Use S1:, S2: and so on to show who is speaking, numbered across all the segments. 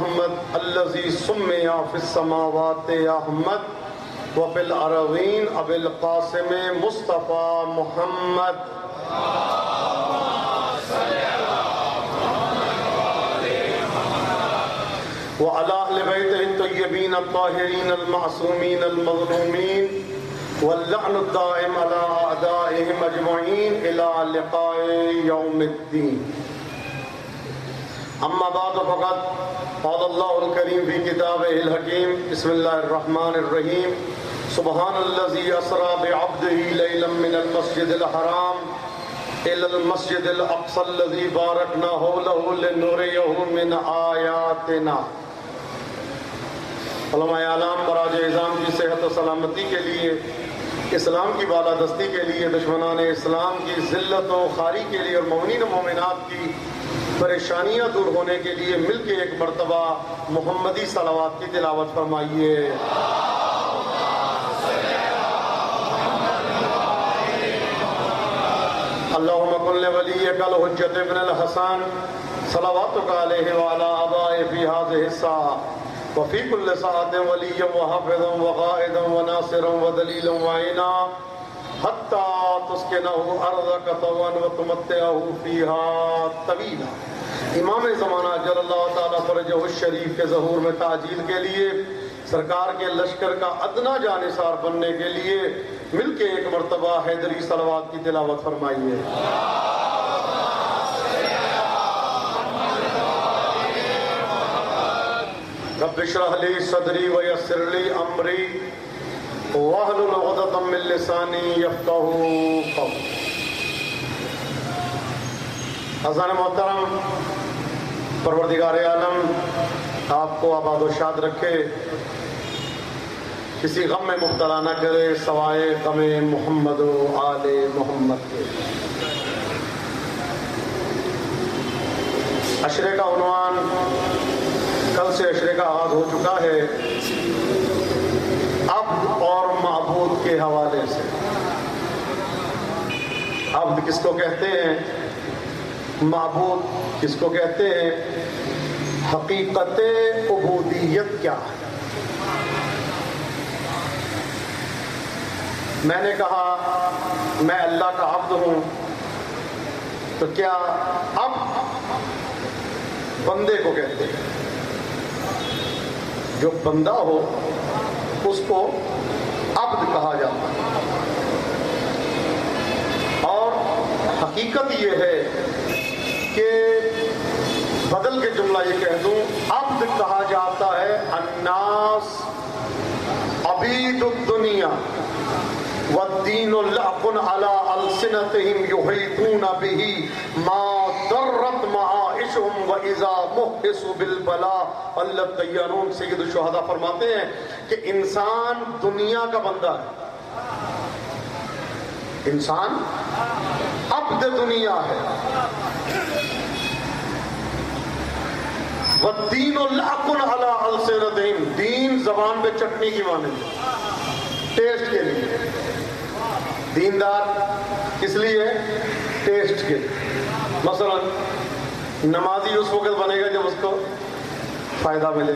S1: احمد الذي سمي في السماوات احمد وفي الارضين ابو القاسم مصطفى محمد وعلى اهل بيته الطيبين الطاهرين المعصومين المظلومين واللعن الدائم على اعدائهم اجمعين الى لقاء يوم الدين. اما بعد فقد قال الله الكريم في كتابه الحكيم بسم الله الرحمن الرحيم سبحان الذي اسرى بعبده ليلا من المسجد الحرام الى المسجد الاقصى الذي باركنا حوله لنريه من آياتنا. علماء اعلام براج اعظام کی صحت و سلامتی کے لیے، اسلام کی بالادستی کے لیے، دشمنان اسلام کی ذلت و خواری کے لیے اور مومنین و مومنات کی پریشانیاں دور ہونے کے لیے مل کے ایک مرتبہ محمدی صلوات کی تلاوت فرمائیے. اللہم کن لولیک الحجۃ ابن الحسن صلواتک علیہ وعلی آبائہ فی ہذہ الساعہ وفی کل ساعۃ ولیا وحافظا وقائدا وناصرا ودلیلا وعینا حتی تسکنہ ارضک طوعا وتمتعہ فیہا طویلا. امام زمانہ جل اللہ تعالیٰ فرجہ الشریف کے ظہور میں تعجیل کے لیے، سرکار کے لشکر کا ادنا جانثار بننے کے لیے مل کے ایک مرتبہ حیدری صلوات کی تلاوت فرمائیے. رب اشرح لی صدری ویسر لی امری واحلل عقدۃ من لسانی یفقہوا قولی. حضرات محترم، پروردگار عالم آپ کو آباد و شاد رکھے، کسی غم میں مبتلا نہ کرے سوائے غم محمد و آل محمد کے. عشرے کا عنوان، کل سے عشرے کا آغاز ہو چکا ہے، عبد اور معبود کے حوالے سے. عبد کس کو کہتے ہیں، معبود کس کو کہتے ہیں، حقیقت عبودیت کیا ہے. میں نے کہا میں اللہ کا عبد ہوں، تو کیا عبد بندے کو کہتے ہیں؟ جو بندہ ہو اس کو عبد کہا جاتا ہے. اور حقیقت یہ ہے کہ بدل کے جملہ یہ کہہ دوں، عبد کہا جاتا ہے الناس عبید الدنیا والدین لعب علی السنتہم یحیطون بہ ما ضرت معاشہم واذا محسوا بالبلاء. اللہ دیانون سید الشہداء فرماتے ہیں کہ انسان دنیا کا بندہ ہے، انسان عبد دنیا ہے. والدین لعب علی السنتہم، دین زبان پہ چٹنی کی مانند، ٹیسٹ کے لیے. دیندار کس لیے؟ ٹیسٹ کے لیے. مثلا نمازی اس وقت بنے گا جب اس کو فائدہ ملے،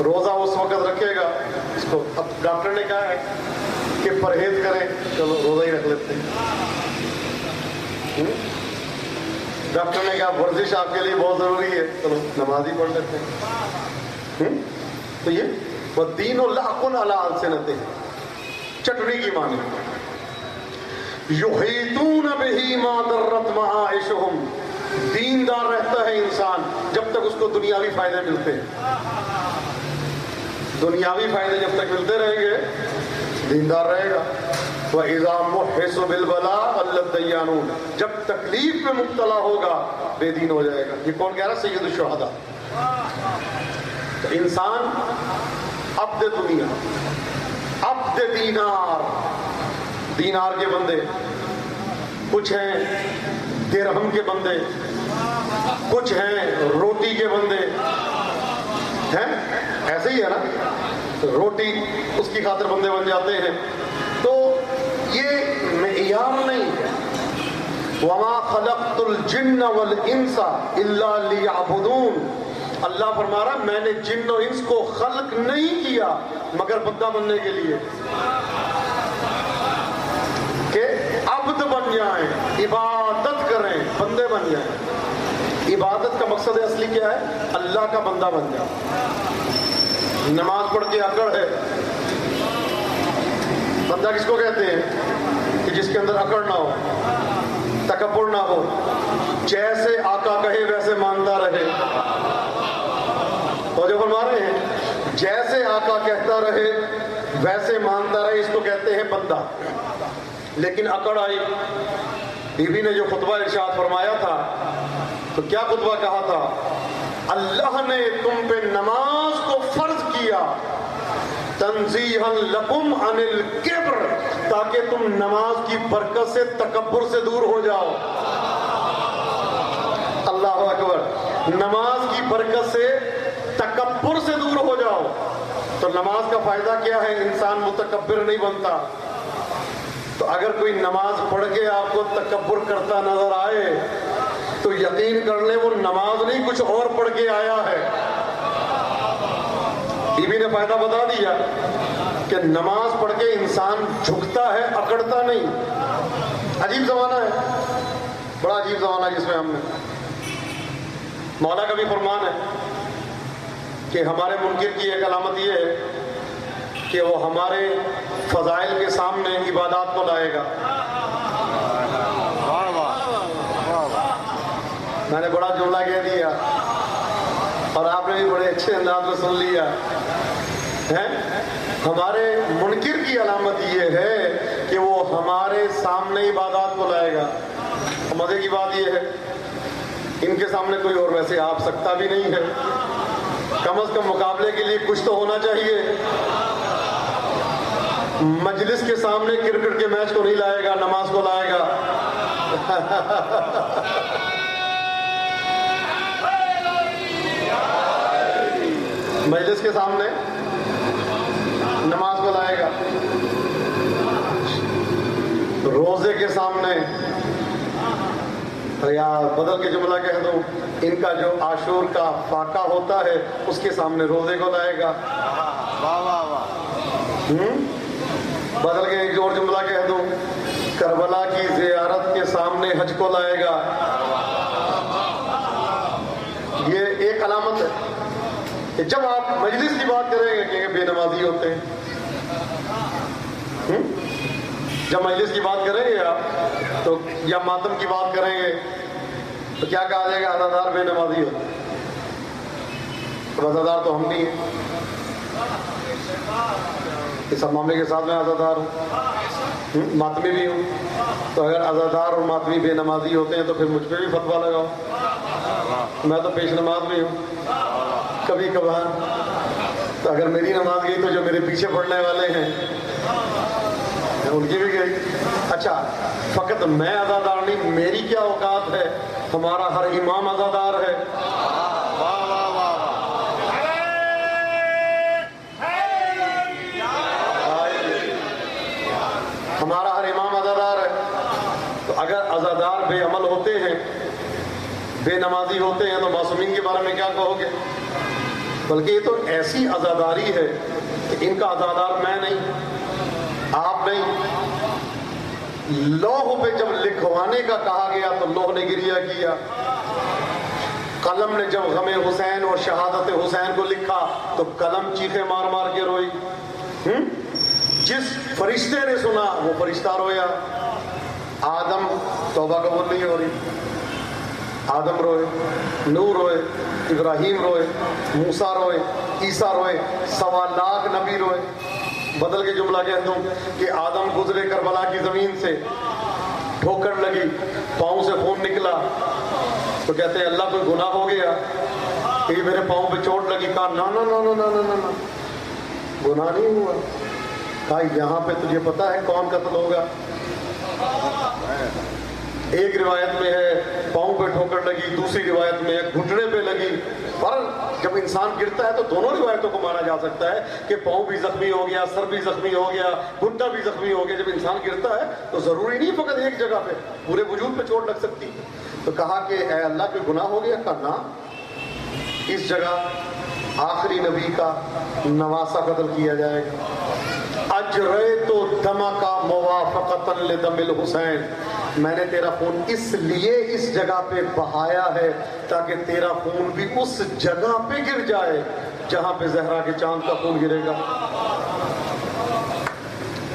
S1: روزہ اس وقت رکھے گا اس کو. اب ڈاکٹر نے کہا ہے کہ پرہیز کریں، چلو روزہ ہی رکھ لیتے ہیں. ڈاکٹر نے کہا ورزش آپ کے لیے بہت ضروری ہے، چلو نماز ہی پڑھ لیتے ہیں. تو یہ والدین لعب علی السنتہم، چٹنی کی معنی. یحیطون بہ ما ضرت معاشہم، دیندار رہتا ہے انسان جب تک اس کو دنیاوی فائدے ملتے ہیں. دنیاوی فائدے جب تک ملتے رہیں گے دیندار رہے گا. وَإِذَا مُحِّسُ بِالْبَلَاءِ قَلَّتْ دَيَّانُونَ، جب تکلیف میں مبتلا ہوگا بے دین ہو جائے گا. یہ کون کہہ رہا؟ سید الشہداء. تو انسان عبد دنیا، عبد دینار، دینار کے بندے کچھ ہیں، درہم کے بندے کچھ ہیں، روٹی کے بندے ہیں. ایسے ہی ہے نا، روٹی اس کی خاطر بندے بن جاتے ہیں. تو یہ معیار نہیں ہے. وَمَا خَلَقْتُ الْجِنَّ وَالْإِنسَ إِلَّا لِيَعْبُدُونَ، اللہ فرما رہا میں نے جن و انس کو خلق نہیں کیا مگر بندہ بننے کے لیے، کہ عبد بن جائیں، عبادت کریں، بندے بن جائیں۔ عبادت کا مقصد اصلی کیا ہے؟ اللہ کا بندہ بن جائے۔ نماز پڑھ کے اکڑ ہے، بندہ کس کو کہتے ہیں؟ کہ جس کے اندر اکڑ نہ ہو، تکبر نہ ہو، جیسے آقا کہے ویسے مانتا رہے۔ تو جو فرما رہے ہیں جیسے آقا کہتا رہے ویسے مانتا رہے، اس کو کہتے ہیں بندہ۔ لیکن اکڑ آئی، بی بی نے جو خطبہ ارشاد فرمایا تھا تو کیا خطبہ کہا تھا؟ اللہ نے تم پہ نماز کو فرض کیا تنزیہا لکم عن الکبر، تاکہ تم نماز کی برکت سے تکبر سے دور ہو جاؤ۔ اللہ اکبر، نماز کی برکت سے تکبر سے دور ہو جاؤ۔ تو نماز کا فائدہ کیا ہے؟ انسان متکبر نہیں بنتا۔ تو اگر کوئی نماز پڑھ کے آپ کو تکبر کرتا نظر آئے تو یقین کر لیں وہ نماز نہیں کچھ اور پڑھ کے آیا ہے۔ بی بی نے فائدہ بتا دیا کہ نماز پڑھ کے انسان جھکتا ہے، اکڑتا نہیں۔ عجیب زمانہ ہے، بڑا عجیب زمانہ ہے جس میں ہم نے، مولا کا بھی فرمان ہے کہ ہمارے منکر کی ایک علامت یہ ہے کہ وہ ہمارے فضائل کے سامنے عبادات کو لائے گا۔ میں نے بڑا جملہ کہہ دیا اور آپ نے بھی بڑے اچھے انداز میں سن لیا ہے۔ ہمارے منکر کی علامت یہ ہے کہ وہ ہمارے سامنے عبادات کو لائے گا۔ مزے کی بات یہ ہے ان کے سامنے کوئی اور ویسے آپ سکتا بھی نہیں ہے، کم از کم مقابلے کے لیے کچھ تو ہونا چاہیے۔ مجلس کے سامنے کرکٹ کے میچ کو نہیں لائے گا، نماز کو لائے گا۔ مجلس کے سامنے نماز کو لائے گا، روزے کے سامنے، یا بدل کے جملہ کہہ دوں ان کا جو عاشور کا فاقہ ہوتا ہے اس کے سامنے روزے کو لائے گا۔ بدل کے ایک اور جملہ کہہ دوں کربلا کی زیارت کے سامنے حج کو لائے گا۔ یہ ایک علامت ہے کہ جب آپ مجلس کی بات کریں گے کہ بے نمازی ہوتے ہیں، جب مجلس کی بات کریں گے آپ تو یا ماتم کی بات کریں گے تو کیا کہا جائے گا؟ عزادار بے نمازی ہوتے ہیں۔ عزادار تو ہم بھی ہیں، اس معاملے کے ساتھ میں عزادار ہوں، ماتمی بھی ہوں۔ تو اگر عزادار اور ماتمی بے نمازی ہوتے ہیں تو پھر مجھ پہ بھی فتویٰ لگاؤ، میں تو پیش نماز بھی ہوں کبھی کبھار۔ تو اگر میری نماز گئی تو جو میرے پیچھے پڑھنے والے ہیں ان کی بھی گئی۔ اچھا، فقط میں عزادار نہیں، میری کیا اوقات ہے؟ ہمارا ہر امام عزادار ہے۔ ہمارا ہر امام عزادار ہے۔ تو اگر عزادار بے عمل ہوتے ہیں، بے نمازی ہوتے ہیں، تو معصومین کے بارے میں کیا کہو گے؟ بلکہ یہ تو ایسی عزاداری ہے کہ ان کا عزادار میں نہیں، آپ نہیں۔ لوح پہ جب لکھوانے کا کہا گیا تو لوح نے گریہ کیا، قلم نے جب غم حسین اور شہادت حسین کو لکھا تو قلم چیخے مار مار کے روئی۔ جس فرشتے نے سنا وہ فرشتہ رویا۔ آدم توبہ قبول نہیں ہو رہی، آدم روئے، نوح روئے، ابراہیم روئے، موسیٰ روئے، عیسیٰ روئے، 1.25 لاکھ نبی روئے۔ بدل کے جملہ کہہ دوں کہ آدم گزرے کربلا کی زمین سے، ٹھوکر لگی، پاؤں سے خون نکلا تو کہتے ہیں اللہ کوئی گناہ ہو گیا کہ میرے پاؤں پہ چوٹ لگی؟ کہا نا نا نا نا نا نا نا، گناہ نہیں ہوا۔ کہا یہاں پہ تجھے پتا ہے کون قتل ہوگا؟ ایک روایت میں ہے پاؤں پہ ٹھوکر لگی، دوسری روایت میں ہے گھٹنے پہ لگی۔ پر جب انسان گرتا ہے تو دونوں روایتوں کو مانا جا سکتا ہے کہ پاؤں بھی زخمی ہو گیا، سر بھی زخمی ہو گیا، گھٹنا بھی زخمی ہو گیا۔ جب انسان گرتا ہے تو ضروری نہیں فقط ایک جگہ پہ، پورے وجود پہ چوٹ لگ سکتی ہے۔ تو کہا کہ اے اللہ کوئی گناہ ہو گیا؟ کہا نا، اس جگہ آخری نبی کا نواسہ قتل کیا جائے گا. اجریت دمک موافقۃ لدم الحسین، میں نے تیرا خون اس لیے اس جگہ پہ بہایا ہے تاکہ تیرا خون بھی اس جگہ پہ گر جائے جہاں پہ زہرا کے چاند کا خون گرے گا.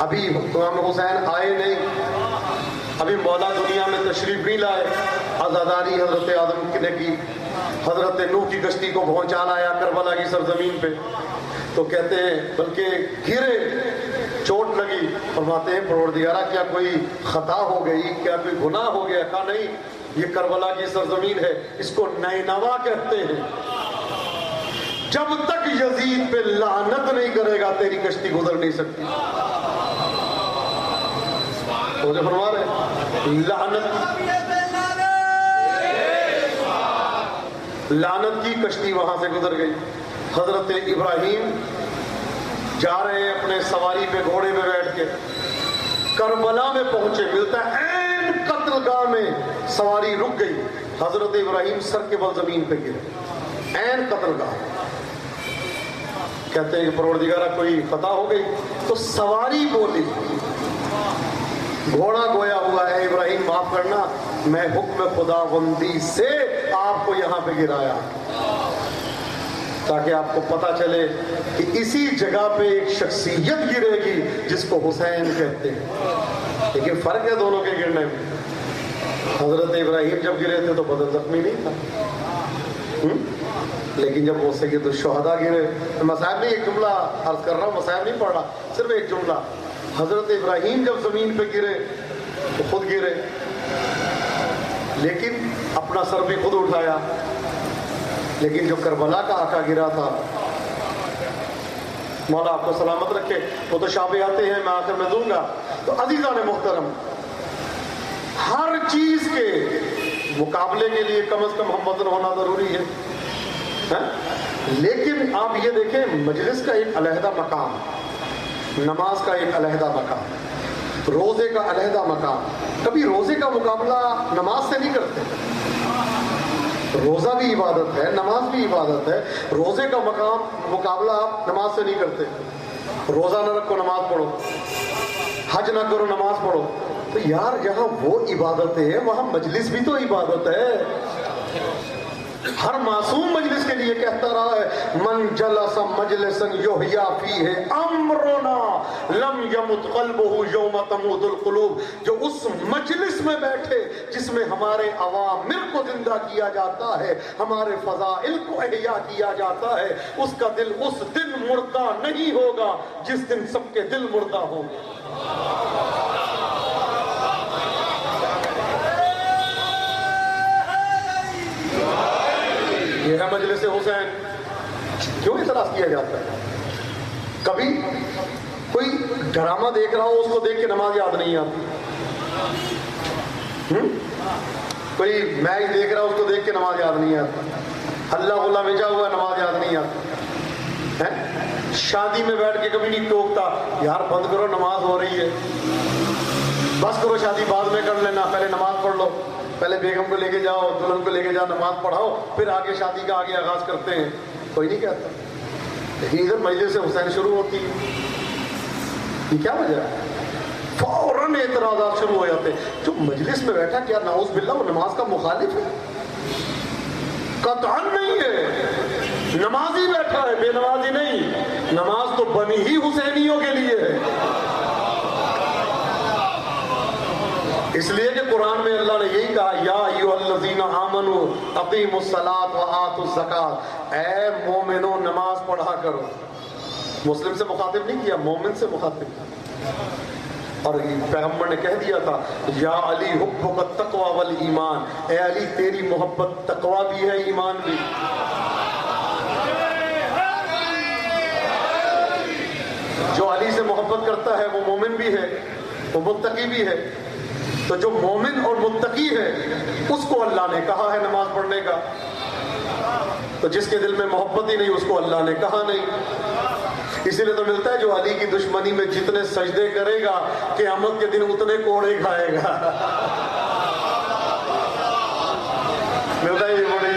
S1: ابھی امام حسین آئے نہیں، ابھی مولا دنیا میں تشریف نہیں لائے. عزاداری حضرت آدم نے کی، حضرت نوح کی کشتی کو پہنچا لایا کربلا کی سرزمین پہ. تو کہتے ہیں بلکہ گرے، چوٹ لگی، فرماتے ہیں پروردگارہ کیا کوئی خطا ہو گئی، کیا کوئی گناہ ہو گیا؟ کہا نہیں، یہ کربلا کی سرزمین ہے، اس کو نینوا کہتے ہیں. جب تک یزید پہ لعنت نہیں کرے گا تیری کشتی گزر نہیں سکتی. مجھے فرما رہے لعنت کی کشتی وہاں سے گزر گئی. حضرت ابراہیم جا رہے ہیں اپنے سواری پہ گھوڑے میں بیٹھ کے، کربلا میں پہنچے، ملتا ہے عین قتل گاہ میں سواری رک گئی. حضرت ابراہیم سر کے بل زمین پہ گرے، عین قتل گاہ. کہتے ہیں کہ پروردگارہ کوئی خطا ہو گئی؟ تو سواری بولی، گھوڑا گویا ہوا ہے ابراہیم معاف کرنا، میں حکم خداوندی سے آپ کو یہاں پہ گرایا تاکہ آپ کو پتا چلے کہ اسی جگہ پہ ایک شخصیت گرے گی جس کو حسین کہتے ہیں. لیکن فرق ہے دونوں کے گرنے میں. حضرت ابراہیم جب گرے تھے تو بدن زخمی نہیں تھا، لیکن جب وہ سید الشہداء گرے، مسائب نہیں، ایک جملہ عرض کر رہا ہوں، مسائب نہیں پڑھ رہا، صرف ایک جملہ. حضرت ابراہیم جب زمین پہ گرے تو خود گرے، لیکن اپنا سر بھی خود اٹھایا. لیکن جو کربلا کا آقا گرا تھا، مولا آپ کو سلامت رکھے، وہ تو شابے آتے ہیں، میں آخر میں دوں گا. تو عزیزان محترم، ہر چیز کے مقابلے کے لیے کم از کم ہم وطن ہونا ضروری ہے. لیکن آپ یہ دیکھیں، مجلس کا ایک علیحدہ مقام، نماز کا ایک علیحدہ مقام، روزے کا علیحدہ مقام. کبھی روزے کا مقابلہ نماز سے نہیں کرتے. روزہ بھی عبادت ہے، نماز بھی عبادت ہے. روزے کا مقابلہ آپ نماز سے نہیں کرتے. روزہ نہ رکھو نماز پڑھو، حج نہ کرو نماز پڑھو. تو یار جہاں وہ عبادت ہے وہاں مجلس بھی تو عبادت ہے. ہر معصوم مجلس کے لیے کہتا رہا ہے، من جلس مجلسا یحیی فیہ امرنا لم یمت قلبہ یوم تموت القلوب. جو اس مجلس میں بیٹھے جس میں ہمارے اوامر کو زندہ کیا جاتا ہے، ہمارے فضائل کو احیا کیا جاتا ہے، اس کا دل اس دن مردہ نہیں ہوگا جس دن سب کے دل مردہ ہوں گے. یہ ہے مجلس حسین. کیوں اعتراض کیا جاتا ہے؟ کبھی کوئی ڈرامہ دیکھ رہا ہو، اس کو دیکھ کے نماز یاد نہیں آتی. کوئی میچ دیکھ رہا ہو، اس کو دیکھ کے نماز یاد نہیں آتی. اللہ اللہ بھیجا ہوا نماز یاد نہیں آتی. شادی میں بیٹھ کے کبھی نہیں ٹوکتا، یار بند کرو نماز ہو رہی ہے، بس کرو شادی بعد میں کر لینا، پہلے نماز پڑھ لو. پہلے بیگم کو لے کے جاؤ، دلہن کو لے کے جاؤ، نماز پڑھاؤ، پھر آگے شادی کا آگے آغاز کرتے ہیں. کوئی نہیں کہتا. لیکن ادھر مجلس حسین شروع ہوتی ہے. یہ کیا وجہ ہے؟ فوراً اعتراضات شروع ہو جاتے. جو مجلس میں بیٹھا کیا نعوذ باللہ وہ نماز کا مخالف ہے؟ قطعاً نہیں ہے. نمازی بیٹھا ہے، بے نمازی نہیں. نماز تو بنی ہی حسینیوں کے لیے ہے. اس لیے کہ قرآن میں اللہ نے یہی کہا، یا ایھا الذین آمنوا اقیموا الصلاۃ وآتوا الزکاۃ. اے مومنو نماز پڑھا کرو. مسلم سے مخاطب نہیں کیا، مومن سے مخاطب کیا. اور پیغمبر نے کہہ دیا تھا، یا علی حبک التقوی والایمان. اے علی تیری محبت تقوی بھی ہے، ایمان بھی. جو علی سے محبت کرتا ہے وہ مومن بھی ہے، وہ متقی بھی ہے. تو جو مومن اور متقی ہے اس کو اللہ نے کہا ہے نماز پڑھنے کا. تو جس کے دل میں محبت ہی نہیں اس کو اللہ نے کہا نہیں. اسی لیے تو ملتا ہے جو علی کی دشمنی میں جتنے سجدے کرے گا قیامت کے دن اتنے کوڑے کھائے گا. ملتا ہے یہ بڑی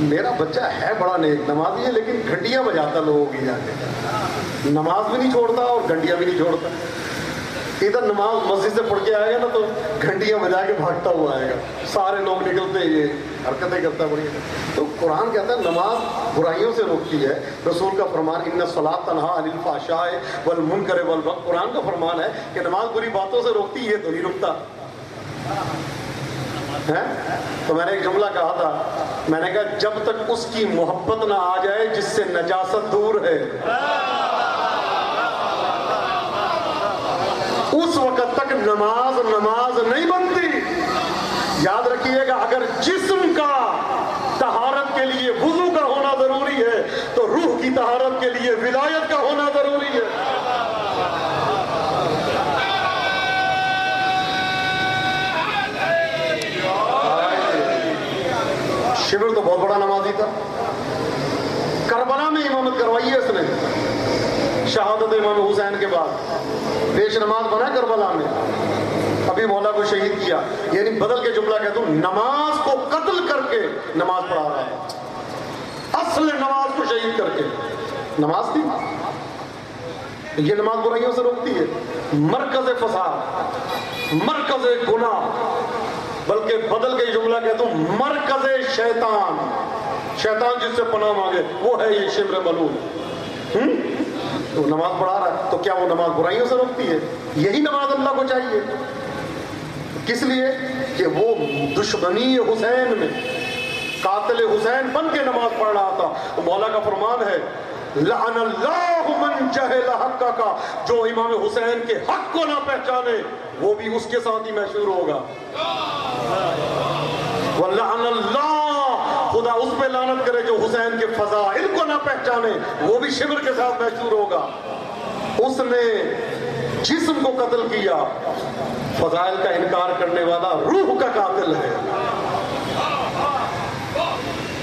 S1: میرا بچہ ہے بڑا نیک نمازی ہے لیکن گھنٹیاں بجاتا لوگوں کی جا کے، نماز بھی نہیں چھوڑتا اور گھنٹیاں بھی نہیں چھوڑتا. ادھر نماز مسجد سے پڑھ کے آئے گا نا تو گھنٹیاں بجا کے بھاگتا ہوا آئے گا، سارے لوگ نکلتے یہ حرکتیں کرتا بڑی. تو قرآن کہتا ہے نماز برائیوں سے روکتی ہے. رسول کا فرمان ان الصلاۃ تنہا عن الفحشاء والمنکر والبغی، قرآن کا فرمان ہے کہ نماز بری باتوں سے روکتی ہے تو نہیں رکتا ہے. تو میں نے ایک جملہ کہا تھا، میں نے کہا جب تک اس کی محبت نہ آ جائے جس سے نجاست دور ہے اس وقت تک نماز نہیں بنتی. یاد رکھیے گا اگر جسم کا طہارت کے لیے وضو کا ہونا ضروری ہے تو روح کی طہارت کے لیے ولایت کا ہونا ضروری ہے. شبر تو بہت بڑا نمازی تھا، کربلا میں امامت کروائی ہے اس نے شہادت امام حسین کے بعد. پیش نماز بنا کربلا میں، ابھی مولا کو شہید کیا. یعنی بدل کے جملہ کہتا ہوں نماز کو قتل کر کے نماز پڑھا رہا ہے، اصل نماز کو شہید کر کے. نماز تھی یہ نماز برائیوں سے روکتی ہے، مرکز فساد، مرکز گناہ، بلکہ بدل کے جملہ کہتا ہوں مرکز شیطان. شیطان جس سے پناہ مانگے وہ ہے یہ شبر ملعون. تو نماز پڑھا رہا ہے تو کیا وہ نماز برائیوں سے روکتی ہے؟ یہی نماز اللہ کو چاہیے. کس لیے کہ وہ دشمنی حسین میں قاتل حسین بن کے نماز پڑھ رہا تھا. تو مولا کا فرمان ہے لعن اللہ من جہل حق کا، جو امام حسین کے حق کو نہ پہچانے وہ بھی اس کے ساتھ ہی محشور ہوگا. وَلَعَنَ اللَّهُ، خدا اس پہ لعنت کرے جو حسین کے فضائل کو نہ پہچانے وہ بھی شبر کے ساتھ محشور ہوگا. اس نے جسم کو قتل کیا، فضائل کا انکار کرنے والا روح کا قاتل ہے.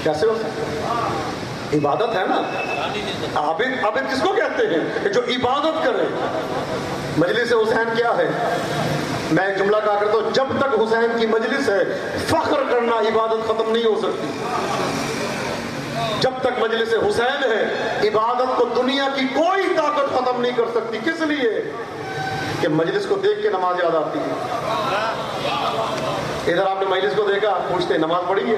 S1: کیسے ہو سکتا؟ عبادت ہے نا. عابد کس کو کہتے ہیں؟ جو عبادت کرے. مجلس حسین کیا ہے؟ میں ایک جملہ کہا کرتا ہوں جب تک حسین کی مجلس ہے فخر کرنا عبادت ختم نہیں ہو سکتی. جب تک مجلس حسین ہے عبادت کو دنیا کی کوئی طاقت ختم نہیں کر سکتی. کس لیے؟ کہ مجلس کو دیکھ کے نماز یاد آتی ہے. ادھر آپ نے مجلس کو دیکھا، پوچھتے ہیں نماز پڑھی ہے؟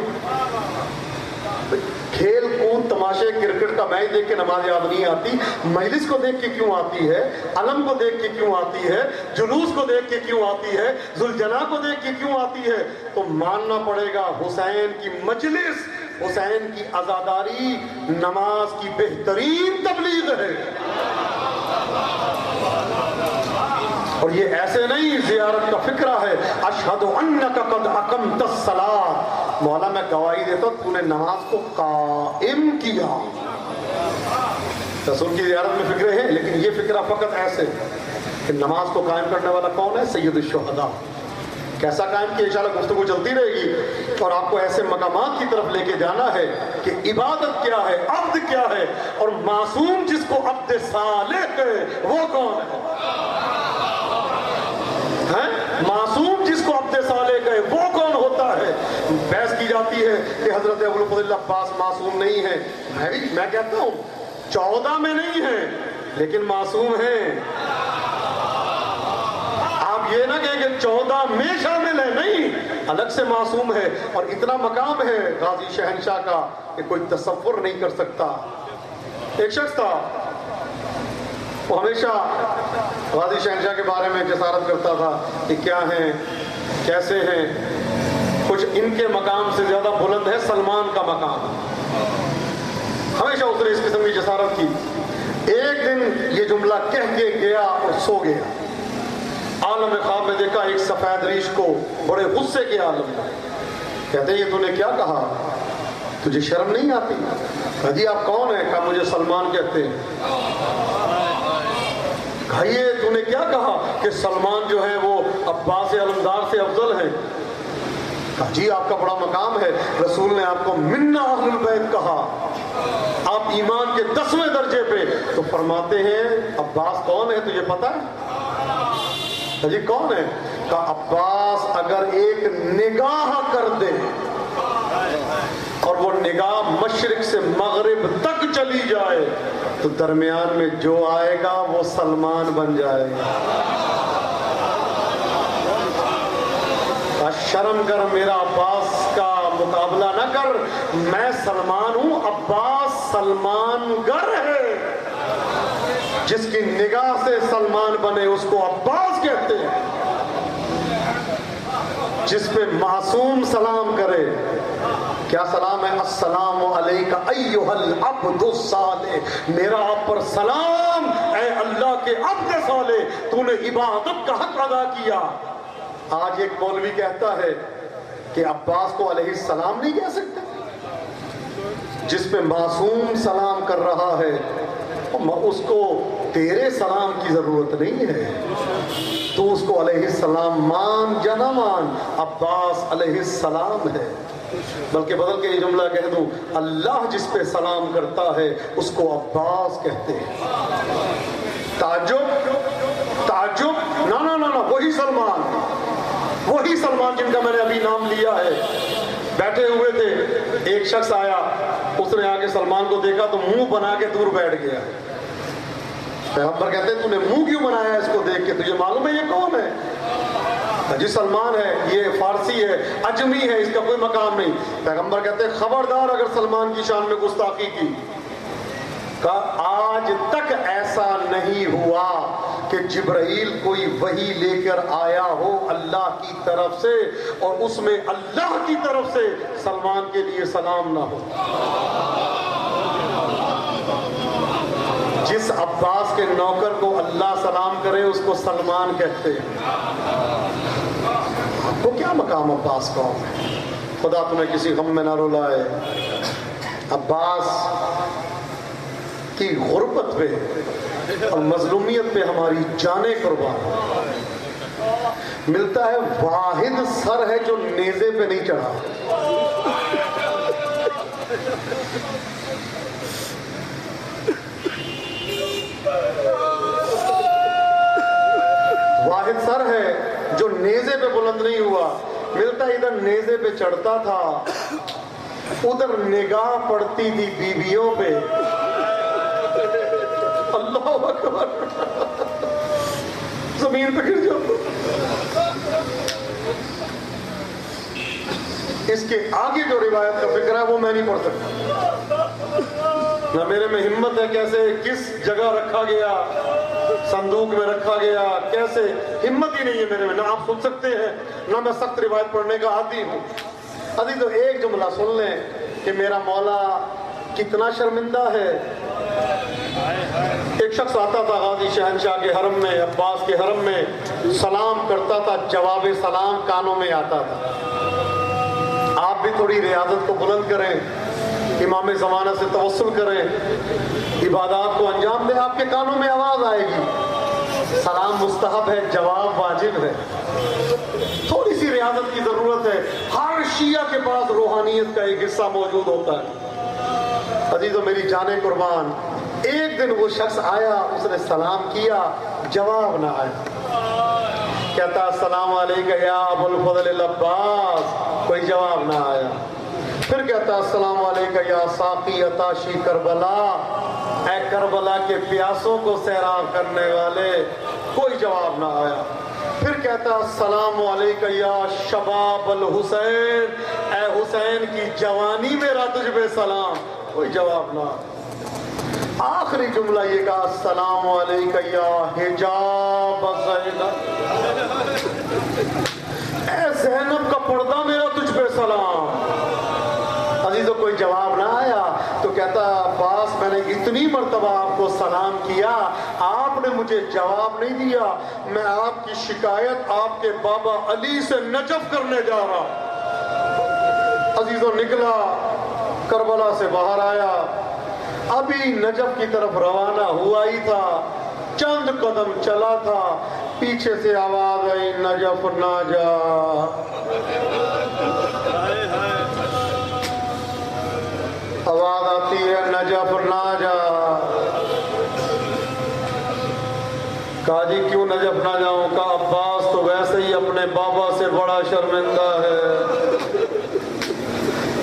S1: کھیل کود تماشے کرکٹ کا میچ دیکھ کے نماز یاد نہیں آتی، مجلس کو دیکھ کے کیوں آتی ہے؟ علم کو دیکھ کے کیوں آتی ہے؟ جلوس کو دیکھ کے کیوں آتی ہے؟ ذوالجناح کو دیکھ کے کیوں آتی ہے؟ تو ماننا پڑے گا حسین کی مجلس، حسین کی عزاداری نماز کی بہترین تبلیغ ہے. اور یہ ایسے نہیں زیارت کا فکرہ ہے. اشہد انک قد اقمت الصلاۃ، مولا میں گواہی دیتا ہوں تو نے نماز کو قائم کیا. رسول کی زیارت میں فکرے ہیں لیکن یہ فکرہ فقط ایسے کہ نماز کو قائم کرنے والا کون ہے؟ سید الشہداء. کیسا قائم کیا؟ انشاءاللہ گفتگو چلتی رہے گی اور آپ کو ایسے مقامات کی طرف لے کے جانا ہے کہ عبادت کیا ہے، عبد کیا ہے، اور معصوم جس کو عبد صالح کہے وہ کون ہے؟ معصوم جس کو عبد صالح کہے وہ کون ہوتا ہے؟ بحث کی جاتی ہے کہ حضرت ابوالفضل عباس معصوم نہیں ہے. میں کہتا ہوں 14 میں نہیں ہیں لیکن معصوم ہیں. آپ یہ نہ کہیں کہ 14 میں شامل ہے، نہیں، الگ سے معصوم ہے. اور اتنا مقام ہے غازی شہنشاہ کا کہ کوئی تصور نہیں کر سکتا. ایک شخص تھا وہ ہمیشہ غازی شہنشاہ کے بارے میں جسارت کرتا تھا کہ کیا ہیں، کیسے ہیں. کچھ ان کے مقام سے زیادہ بلند ہے سلمان کا مقام. ہمیشہ اس نے اس قسم کی جسارت کی. ایک دن یہ جملہ کہہ کے گیا اور سو گیا. عالم خواب میں دیکھا ایک سفید ریش کو بڑے غصے کے عالم میں. کہتے یہ تو نے کیا کہا؟ تجھے شرم نہیں آتی؟ کہا جی آپ کون ہیں؟ کہا مجھے سلمان کہتے ہیں. بھائیے تو نے کیا کہا؟ کہ سلمان جو ہے وہ عباس علمدار سے افضل ہیں. کہا جی آپ کا بڑا مقام ہے، رسول نے آپ کو منا اہل البیت کہا، آپ ایمان کے 10ویں درجے پہ. تو فرماتے ہیں عباس کون ہے تجھے پتا ہے؟ جی کون ہے؟ کہا عباس اگر ایک نگاہ کر دے اور وہ نگاہ مشرق سے مغرب تک چلی جائے تو درمیان میں جو آئے گا وہ سلمان بن جائے گا. شرم کر، میرا عباس کا مقابلہ نہ کر، میں سلمان ہوں، عباس سلمان گر ہے. جس کی نگاہ سے سلمان بنے اس کو عباس کہتے ہیں. جس پہ معصوم سلام کرے، کیا سلام ہے؟ السلام علیک ایھا العبد الصالح، میرا آپ پر سلام اے اللہ کے عبد صالح، تو نے عبادت کا حق ادا کیا. آج ایک مولوی کہتا ہے کہ عباس کو علیہ السلام نہیں کہہ سکتے. جس پہ معصوم سلام کر رہا ہے اس کو تیرے سلام کی ضرورت نہیں ہے، تو اس کو علیہ السلام مان یا نہ مان، عباس علیہ السلام ہے. بلکہ بدل کے یہ جملہ کہہ دوں، اللہ جس پہ سلام کرتا ہے اس کو عباس کہتے ہیں. تعجب تعجب، نہ وہی سلمان جن کا میں نے ابھی نام لیا ہے. بیٹھے ہوئے تھے، ایک شخص آیا، اس نے آ کے سلمان کو دیکھا تو منہ بنا کے دور بیٹھ گیا. پیغمبر کہتے ہیں تو نے منہ کیوں بنایا اس کو دیکھ کے؟ تجھے معلوم ہے یہ کون ہے؟ جی سلمان ہے، یہ فارسی ہے، عجمی ہے، اس کا کوئی مقام نہیں. پیغمبر کہتے ہیں خبردار اگر سلمان کی شان میں گستاخی کی. کہا آج تک ایسا نہیں ہوا کہ جبرائیل کوئی وحی لے کر آیا ہو اللہ کی طرف سے اور اس میں اللہ کی طرف سے سلمان کے لیے سلام نہ ہو. جس عباس کے نوکر کو اللہ سلام کرے اس کو سلمان کہتے ہیں. وہ کیا مقام عباس کا ہے؟ خدا تمہیں کسی غم میں نہ رلائے. عباس کی غربت پہ اور مظلومیت پہ ہماری جانیں قربان. ملتا ہے واحد سر ہے جو نیزے پہ نہیں چڑھا. واحد سر ہے جو نیزے پہ بلند نہیں ہوا. ملتا ادھر نیزے پہ چڑھتا تھا، ادھر نگاہ پڑتی تھی بیویوں پہ. اللہ اکبر، زمین پہ گر جاتا. اس کے آگے جو روایت کا فکر ہے وہ میں نہیں پڑھ سکتا، نہ میرے میں ہمت ہے. کیسے کس جگہ رکھا گیا، صندوق میں رکھا گیا، کیسے، ہمت ہی نہیں ہے میرے میں. نہ آپ سن سکتے ہیں نہ میں سخت روایت پڑھنے کا عادی ہوں. عزیز تو ایک جملہ سن لیں کہ میرا مولا کتنا شرمندہ ہے. ایک شخص آتا تھا غازی شہنشاہ کے حرم میں، عباس کے حرم میں، سلام کرتا تھا، جواب سلام کانوں میں آتا تھا. آپ بھی تھوڑی ریاضت کو بلند کریں، امام زمانہ سے توسل کریں، عبادات کو انجام دیں، آپ کے کانوں میں آواز آئے گی. سلام مستحب ہے، جواب واجب ہے. تھوڑی سی ریاضت کی ضرورت ہے. ہر شیعہ کے پاس روحانیت کا ایک حصہ موجود ہوتا ہے. عزیزو میری جانیں قربان، ایک دن وہ شخص آیا، اس نے سلام کیا، جواب نہ آیا. کہتا السلام علیکم یا ابو الفضل العباس، کوئی جواب نہ آیا. پھر کہتا السلام علیکم یا ساقی عطاشی کربلا، اے کربلا کے پیاسوں کو سیراب کرنے والے، کوئی جواب نہ آیا. پھر کہتا السلام علیکم یا شباب الحسین، اے حسین کی جوانی میرا تجھ پہ سلام، کوئی جواب نہ آیا. آخری جملہ یہ کہا السلام علیکم یا حجاب زینب، اے زینب کا پردہ میرا تجھ پہ سلام. عزیزو کوئی جواب نہ آیا. تو کہتا عباس میں نے اتنی مرتبہ آپ کو سلام کیا، آپ نے مجھے جواب نہیں دیا. میں آپ کی شکایت آپ کے بابا علی سے نجف کرنے جا رہا. عزیزو نکلا، کربلا سے باہر آیا، ابھی نجف کی طرف روانہ ہوا ہی تھا، چند قدم چلا تھا، پیچھے سے آواز آئی نجف نہ جا. آواز آتی ہے نجف نہ جا. کہا جی کیوں نجف نہ جاؤں؟ کہا عباس تو ویسے ہی اپنے بابا سے بڑا شرمندہ ہے.